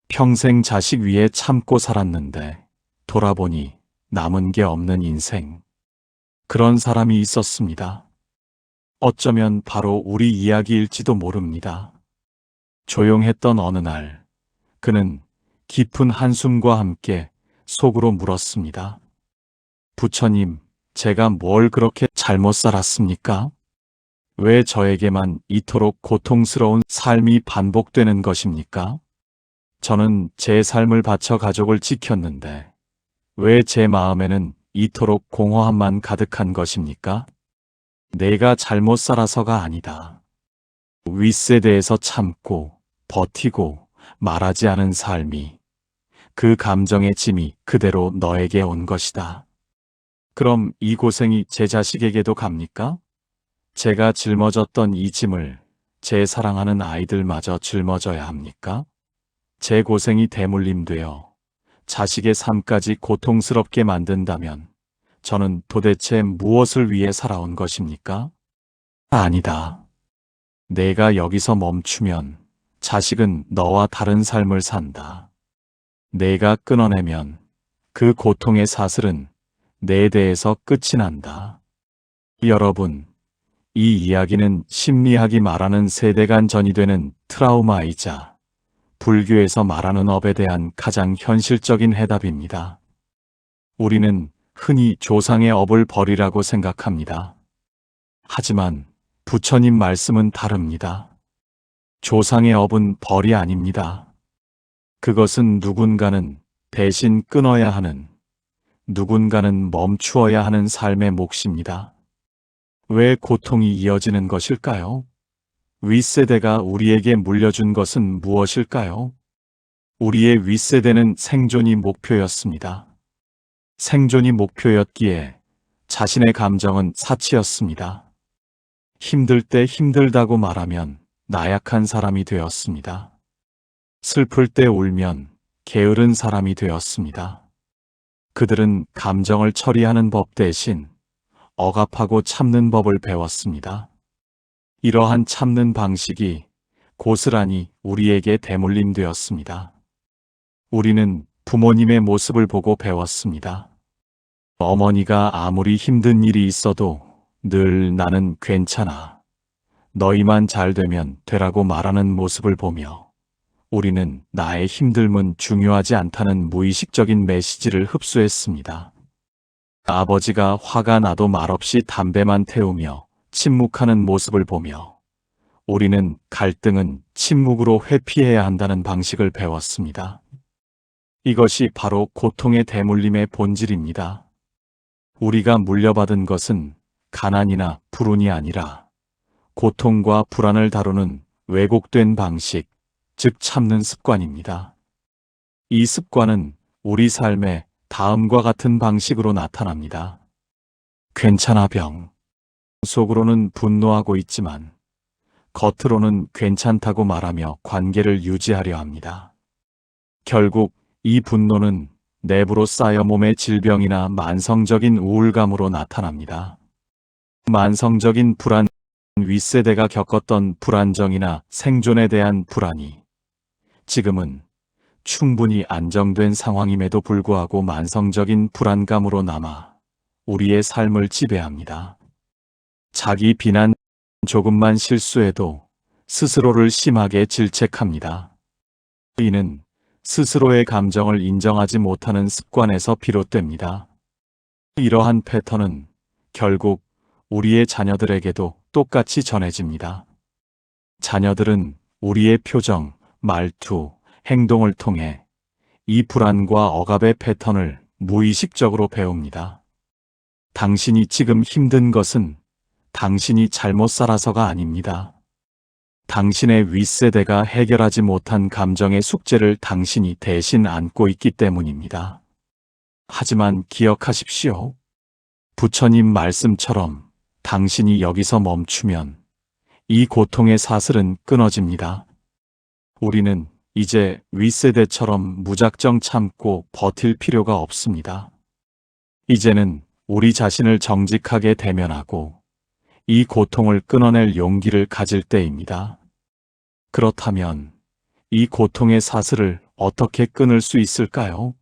평생 자식 위해 참고 살았는데 돌아보니 남은 게 없는 인생. 그런 사람이 있었습니다. 어쩌면 바로 우리 이야기일지도 모릅니다. 조용했던 어느 날, 그는 깊은 한숨과 함께 속으로 물었습니다. 부처님, 제가 뭘 그렇게 잘못 살았습니까? 왜 저에게만 이토록 고통스러운 삶이 반복되는 것입니까? 저는 제 삶을 바쳐 가족을 지켰는데 왜 제 마음에는 이토록 공허함만 가득한 것입니까? 내가 잘못 살아서가 아니다. 윗세대에서 참고 버티고 말하지 않은 삶이, 그 감정의 짐이 그대로 너에게 온 것이다. 그럼 이 고생이 제 자식에게도 갑니까? 제가 짊어졌던 이 짐을 제 사랑하는 아이들마저 짊어져야 합니까? 제 고생이 대물림되어 자식의 삶까지 고통스럽게 만든다면 저는 도대체 무엇을 위해 살아온 것입니까? 아니다. 내가 여기서 멈추면 자식은 너와 다른 삶을 산다. 내가 끊어내면 그 고통의 사슬은 내 대에서 끝이 난다. 여러분, 이 이야기는 심리학이 말하는 세대 간 전이되는 트라우마이자 불교에서 말하는 업에 대한 가장 현실적인 해답입니다. 우리는 흔히 조상의 업을 버리라고 생각합니다. 하지만 부처님 말씀은 다릅니다. 조상의 업은 벌이 아닙니다. 그것은 누군가는 대신 끊어야 하는, 누군가는 멈추어야 하는 삶의 몫입니다. 왜 고통이 이어지는 것일까요? 윗세대가 우리에게 물려준 것은 무엇일까요? 우리의 윗세대는 생존이 목표였습니다. 생존이 목표였기에 자신의 감정은 사치였습니다. 힘들 때 힘들다고 말하면 나약한 사람이 되었습니다. 슬플 때 울면 게으른 사람이 되었습니다. 그들은 감정을 처리하는 법 대신 억압하고 참는 법을 배웠습니다. 이러한 참는 방식이 고스란히 우리에게 대물림되었습니다. 우리는 부모님의 모습을 보고 배웠습니다. 어머니가 아무리 힘든 일이 있어도 늘 나는 괜찮아, 너희만 잘 되면 되라고 말하는 모습을 보며 우리는 나의 힘듦은 중요하지 않다는 무의식적인 메시지를 흡수했습니다. 아버지가 화가 나도 말없이 담배만 태우며 침묵하는 모습을 보며 우리는 갈등은 침묵으로 회피해야 한다는 방식을 배웠습니다. 이것이 바로 고통의 대물림의 본질입니다. 우리가 물려받은 것은 가난이나 불운이 아니라 고통과 불안을 다루는 왜곡된 방식, 즉 참는 습관입니다. 이 습관은 우리 삶에 다음과 같은 방식으로 나타납니다. 괜찮아 병. 속으로는 분노하고 있지만 겉으로는 괜찮다고 말하며 관계를 유지하려 합니다. 결국 이 분노는 내부로 쌓여 몸의 질병이나 만성적인 우울감으로 나타납니다. 만성적인 불안, 윗세대가 겪었던 불안정이나 생존에 대한 불안이 지금은 충분히 안정된 상황임에도 불구하고 만성적인 불안감으로 남아 우리의 삶을 지배합니다. 자기 비난, 조금만 실수해도 스스로를 심하게 질책합니다. 이는 스스로의 감정을 인정하지 못하는 습관에서 비롯됩니다. 이러한 패턴은 결국 우리의 자녀들에게도 똑같이 전해집니다. 자녀들은 우리의 표정, 말투, 행동을 통해 이 불안과 억압의 패턴을 무의식적으로 배웁니다. 당신이 지금 힘든 것은 당신이 잘못 살아서가 아닙니다. 당신의 윗세대가 해결하지 못한 감정의 숙제를 당신이 대신 안고 있기 때문입니다. 하지만 기억하십시오. 부처님 말씀처럼 당신이 여기서 멈추면 이 고통의 사슬은 끊어집니다. 우리는 이제 윗세대처럼 무작정 참고 버틸 필요가 없습니다. 이제는 우리 자신을 정직하게 대면하고 이 고통을 끊어낼 용기를 가질 때입니다. 그렇다면 이 고통의 사슬을 어떻게 끊을 수 있을까요?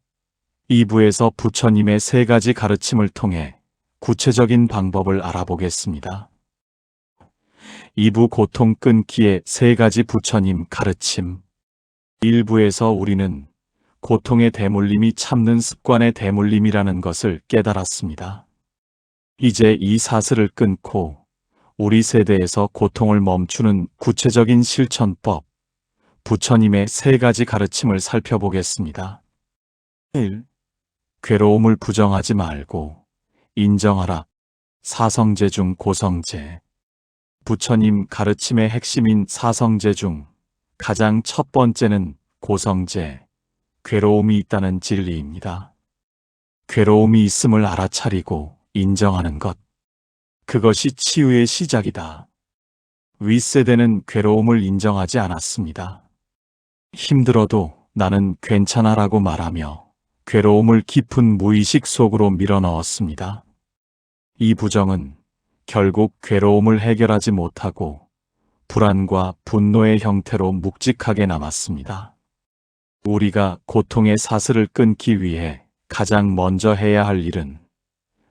2부에서 부처님의 3가지 가르침을 통해 구체적인 방법을 알아보겠습니다. 2부 고통 끊기의 3가지 부처님 가르침. 1부에서 우리는 고통의 대물림이 참는 습관의 대물림이라는 것을 깨달았습니다. 이제 이 사슬을 끊고 우리 세대에서 고통을 멈추는 구체적인 실천법, 부처님의 3가지 가르침을 살펴보겠습니다. 1. 괴로움을 부정하지 말고 인정하라. 사성제 중 고성제. 부처님 가르침의 핵심인 사성제 중 가장 첫 번째는 고성제, 괴로움이 있다는 진리입니다. 괴로움이 있음을 알아차리고 인정하는 것. 그것이 치유의 시작이다. 윗세대는 괴로움을 인정하지 않았습니다. 힘들어도 나는 괜찮아라고 말하며 괴로움을 깊은 무의식 속으로 밀어넣었습니다. 이 부정은 결국 괴로움을 해결하지 못하고 불안과 분노의 형태로 묵직하게 남았습니다. 우리가 고통의 사슬을 끊기 위해 가장 먼저 해야 할 일은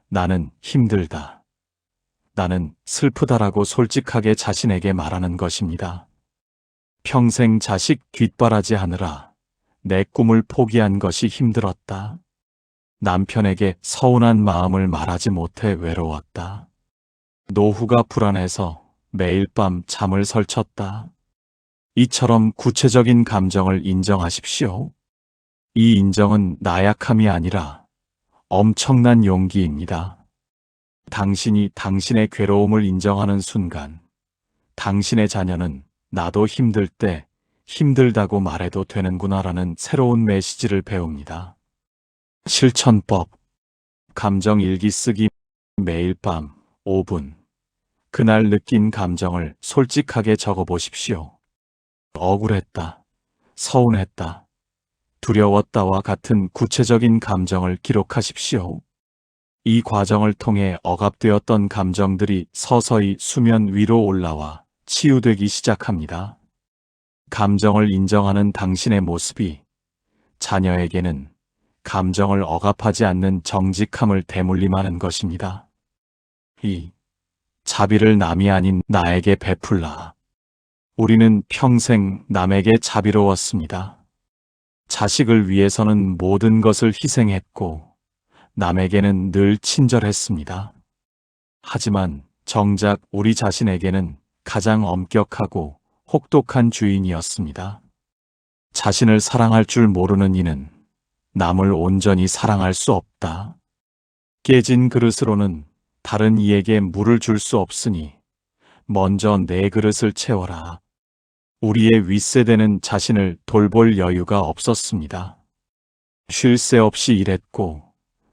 나는 힘들다, 나는 슬프다라고 솔직하게 자신에게 말하는 것입니다. 평생 자식 뒷바라지 하느라 내 꿈을 포기한 것이 힘들었다. 남편에게 서운한 마음을 말하지 못해 외로웠다. 노후가 불안해서 매일 밤 잠을 설쳤다. 이처럼 구체적인 감정을 인정하십시오. 이 인정은 나약함이 아니라 엄청난 용기입니다. 당신이 당신의 괴로움을 인정하는 순간, 당신의 자녀는 나도 힘들 때 힘들다고 말해도 되는구나라는 새로운 메시지를 배웁니다. 실천법. 감정 일기 쓰기. 매일 밤 5분. 그날 느낀 감정을 솔직하게 적어보십시오. 억울했다, 서운했다, 두려웠다와 같은 구체적인 감정을 기록하십시오. 이 과정을 통해 억압되었던 감정들이 서서히 수면 위로 올라와 치유되기 시작합니다. 감정을 인정하는 당신의 모습이 자녀에게는 감정을 억압하지 않는 정직함을 대물림하는 것입니다. 2. 자비를 남이 아닌 나에게 베풀라. 우리는 평생 남에게 자비로웠습니다. 자식을 위해서는 모든 것을 희생했고 남에게는 늘 친절했습니다. 하지만 정작 우리 자신에게는 가장 엄격하고 혹독한 주인이었습니다. 자신을 사랑할 줄 모르는 이는 남을 온전히 사랑할 수 없다. 깨진 그릇으로는 다른 이에게 물을 줄 수 없으니 먼저 내 그릇을 채워라. 우리의 윗세대는 자신을 돌볼 여유가 없었습니다. 쉴 새 없이 일했고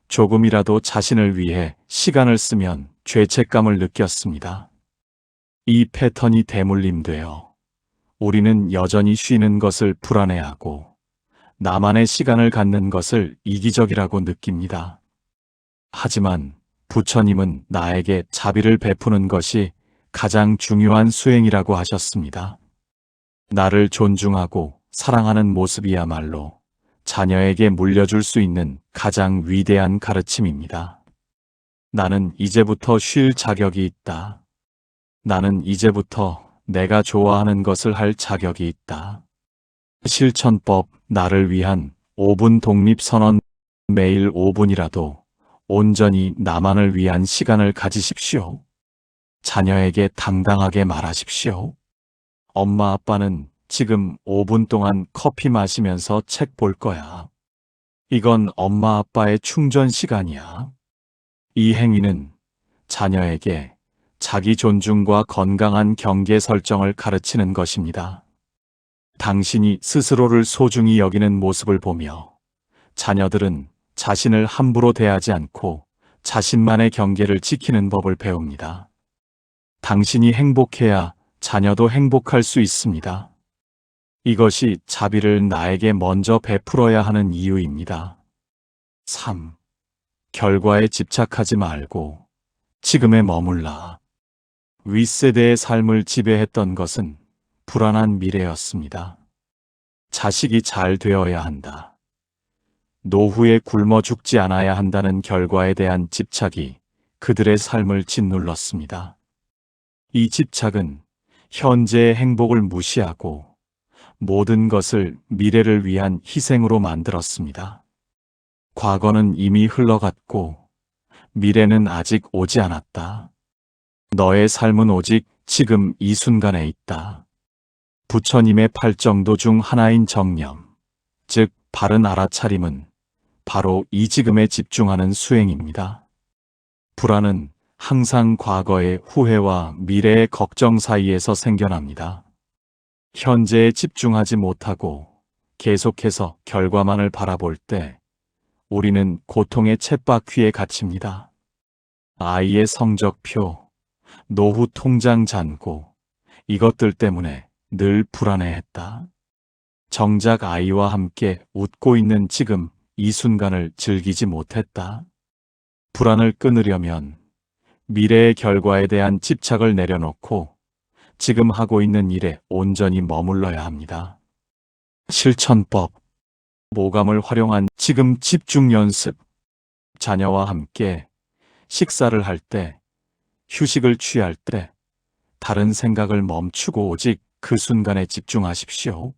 조금이라도 자신을 위해 시간을 쓰면 죄책감을 느꼈습니다. 이 패턴이 대물림되어 우리는 여전히 쉬는 것을 불안해하고 나만의 시간을 갖는 것을 이기적이라고 느낍니다. 하지만 부처님은 나에게 자비를 베푸는 것이 가장 중요한 수행이라고 하셨습니다. 나를 존중하고 사랑하는 모습이야말로 자녀에게 물려줄 수 있는 가장 위대한 가르침입니다. 나는 이제부터 쉴 자격이 있다. 나는 이제부터 내가 좋아하는 것을 할 자격이 있다. 실천법. 나를 위한 5분 독립선언. 매일 5분이라도 온전히 나만을 위한 시간을 가지십시오. 자녀에게 당당하게 말하십시오. 엄마 아빠는 지금 5분 동안 커피 마시면서 책 볼 거야. 이건 엄마 아빠의 충전 시간이야. 이 행위는 자녀에게 자기 존중과 건강한 경계 설정을 가르치는 것입니다. 당신이 스스로를 소중히 여기는 모습을 보며 자녀들은 자신을 함부로 대하지 않고 자신만의 경계를 지키는 법을 배웁니다. 당신이 행복해야 자녀도 행복할 수 있습니다. 이것이 자비를 나에게 먼저 베풀어야 하는 이유입니다. 3. 결과에 집착하지 말고 지금에 머물라. 윗세대의 삶을 지배했던 것은 불안한 미래였습니다. 자식이 잘 되어야 한다. 노후에 굶어 죽지 않아야 한다는 결과에 대한 집착이 그들의 삶을 짓눌렀습니다. 이 집착은 현재의 행복을 무시하고 모든 것을 미래를 위한 희생으로 만들었습니다. 과거는 이미 흘러갔고 미래는 아직 오지 않았다. 너의 삶은 오직 지금 이 순간에 있다. 부처님의 8정도 중 하나인 정념, 즉 바른 알아차림은 바로 이 지금에 집중하는 수행입니다. 불안은 항상 과거의 후회와 미래의 걱정 사이에서 생겨납니다. 현재에 집중하지 못하고 계속해서 결과만을 바라볼 때 우리는 고통의 쳇바퀴에 갇힙니다. 아이의 성적표, 노후 통장 잔고, 이것들 때문에 늘 불안해했다. 정작 아이와 함께 웃고 있는 지금 이 순간을 즐기지 못했다. 불안을 끊으려면 미래의 결과에 대한 집착을 내려놓고 지금 하고 있는 일에 온전히 머물러야 합니다. 실천법, 모감을 활용한 지금 집중 연습. 자녀와 함께 식사를 할 때, 휴식을 취할 때, 다른 생각을 멈추고 오직 그 순간에 집중하십시오.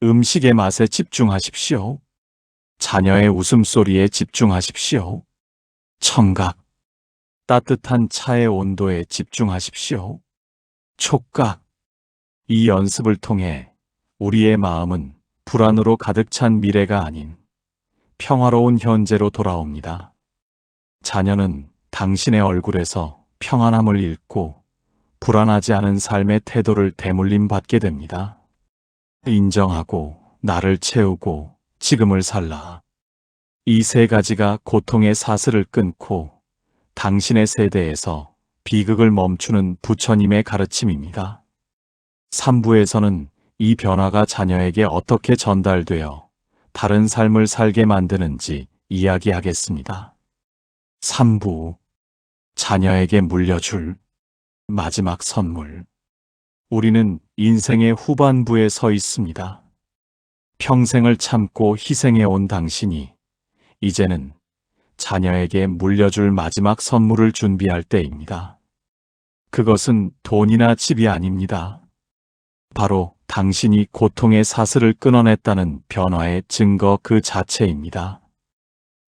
음식의 맛에 집중하십시오. 자녀의 웃음소리에 집중하십시오. 청각, 따뜻한 차의 온도에 집중하십시오. 촉각, 이 연습을 통해 우리의 마음은 불안으로 가득 찬 미래가 아닌 평화로운 현재로 돌아옵니다. 자녀는 당신의 얼굴에서 평안함을 잃고 불안하지 않은 삶의 태도를 대물림 받게 됩니다. 인정하고 나를 채우고 지금을 살라. 이 세 가지가 고통의 사슬을 끊고 당신의 세대에서 비극을 멈추는 부처님의 가르침입니다. 3부에서는 이 변화가 자녀에게 어떻게 전달되어 다른 삶을 살게 만드는지 이야기하겠습니다. 3부, 자녀에게 물려줄 마지막 선물. 우리는 인생의 후반부에 서 있습니다. 평생을 참고 희생해온 당신이 이제는 자녀에게 물려줄 마지막 선물을 준비할 때입니다. 그것은 돈이나 집이 아닙니다. 바로 당신이 고통의 사슬을 끊어냈다는 변화의 증거 그 자체입니다.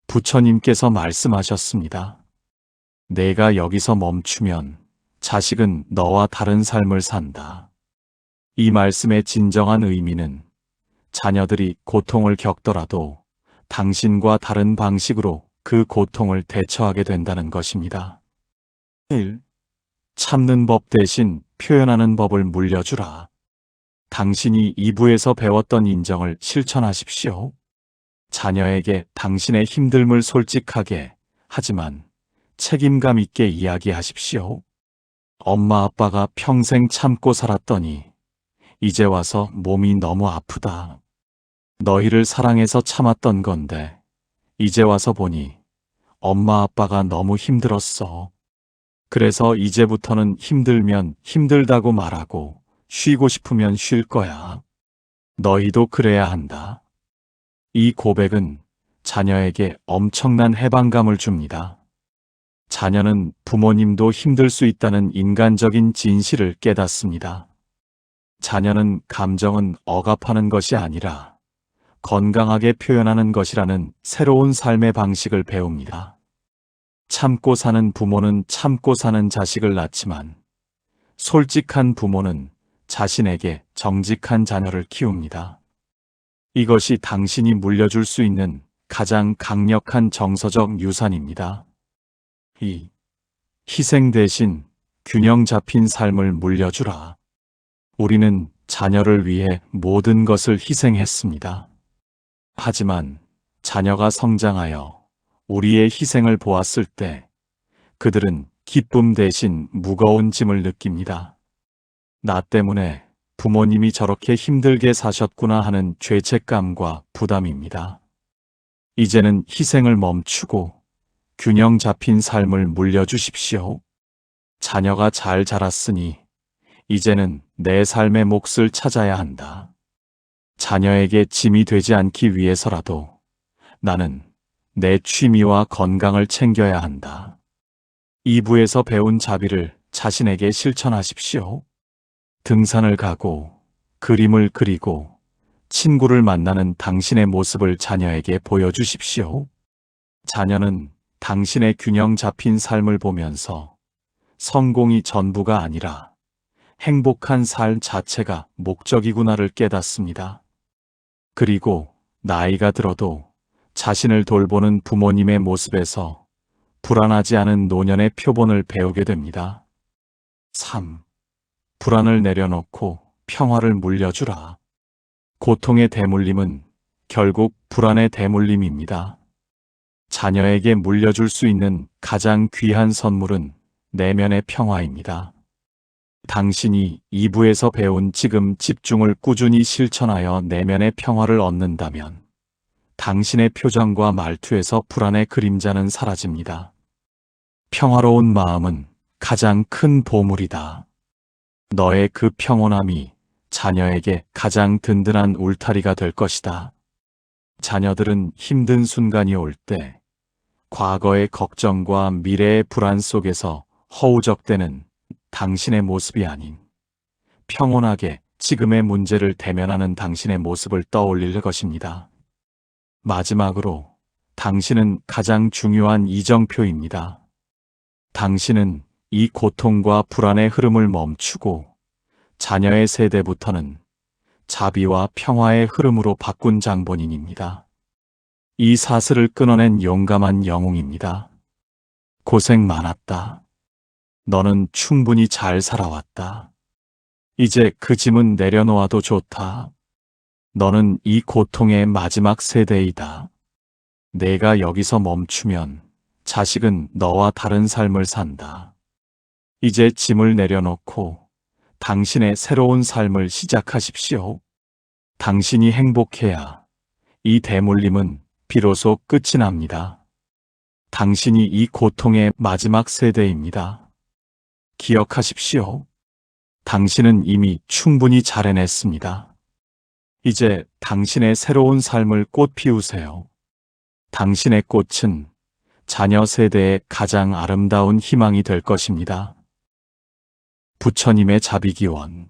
부처님께서 말씀하셨습니다. 내가 여기서 멈추면 자식은 너와 다른 삶을 산다. 이 말씀의 진정한 의미는 자녀들이 고통을 겪더라도 당신과 다른 방식으로 그 고통을 대처하게 된다는 것입니다. 1. 참는 법 대신 표현하는 법을 물려주라. 당신이 2부에서 배웠던 인정을 실천하십시오. 자녀에게 당신의 힘듦을 솔직하게, 하지만 책임감 있게 이야기하십시오. 엄마 아빠가 평생 참고 살았더니 이제 와서 몸이 너무 아프다. 너희를 사랑해서 참았던 건데 이제 와서 보니 엄마 아빠가 너무 힘들었어. 그래서 이제부터는 힘들면 힘들다고 말하고 쉬고 싶으면 쉴 거야. 너희도 그래야 한다. 이 고백은 자녀에게 엄청난 해방감을 줍니다. 자녀는 부모님도 힘들 수 있다는 인간적인 진실을 깨닫습니다. 자녀는 감정은 억압하는 것이 아니라 건강하게 표현하는 것이라는 새로운 삶의 방식을 배웁니다. 참고 사는 부모는 참고 사는 자식을 낳지만 솔직한 부모는 자신에게 정직한 자녀를 키웁니다. 이것이 당신이 물려줄 수 있는 가장 강력한 정서적 유산입니다. 2. 희생 대신 균형 잡힌 삶을 물려주라. 우리는 자녀를 위해 모든 것을 희생했습니다. 하지만 자녀가 성장하여 우리의 희생을 보았을 때 그들은 기쁨 대신 무거운 짐을 느낍니다. 나 때문에 부모님이 저렇게 힘들게 사셨구나 하는 죄책감과 부담입니다. 이제는 희생을 멈추고 균형 잡힌 삶을 물려주십시오. 자녀가 잘 자랐으니 이제는 내 삶의 몫을 찾아야 한다. 자녀에게 짐이 되지 않기 위해서라도 나는 내 취미와 건강을 챙겨야 한다. 2부에서 배운 자비를 자신에게 실천하십시오. 등산을 가고 그림을 그리고 친구를 만나는 당신의 모습을 자녀에게 보여주십시오. 자녀는 당신의 균형 잡힌 삶을 보면서 성공이 전부가 아니라 행복한 삶 자체가 목적이구나를 깨닫습니다. 그리고 나이가 들어도 자신을 돌보는 부모님의 모습에서 불안하지 않은 노년의 표본을 배우게 됩니다. 3. 불안을 내려놓고 평화를 물려주라. 고통의 대물림은 결국 불안의 대물림입니다. 자녀에게 물려줄 수 있는 가장 귀한 선물은 내면의 평화입니다. 당신이 2부에서 배운 지금 집중을 꾸준히 실천하여 내면의 평화를 얻는다면 당신의 표정과 말투에서 불안의 그림자는 사라집니다. 평화로운 마음은 가장 큰 보물이다. 너의 그 평온함이 자녀에게 가장 든든한 울타리가 될 것이다. 자녀들은 힘든 순간이 올 때 과거의 걱정과 미래의 불안 속에서 허우적대는 당신의 모습이 아닌 평온하게 지금의 문제를 대면하는 당신의 모습을 떠올릴 것입니다. 마지막으로 당신은 가장 중요한 이정표입니다. 당신은 이 고통과 불안의 흐름을 멈추고 자녀의 세대부터는 자비와 평화의 흐름으로 바꾼 장본인입니다. 이 사슬을 끊어낸 용감한 영웅입니다. 고생 많았다. 너는 충분히 잘 살아왔다. 이제 그 짐은 내려놓아도 좋다. 너는 이 고통의 마지막 세대이다. 내가 여기서 멈추면 자식은 너와 다른 삶을 산다. 이제 짐을 내려놓고 당신의 새로운 삶을 시작하십시오. 당신이 행복해야 이 대물림은 비로소 끝이 납니다. 당신이 이 고통의 마지막 세대입니다. 기억하십시오. 당신은 이미 충분히 잘 해냈습니다. 이제 당신의 새로운 삶을 꽃 피우세요. 당신의 꽃은 자녀 세대의 가장 아름다운 희망이 될 것입니다. 부처님의 자비기원.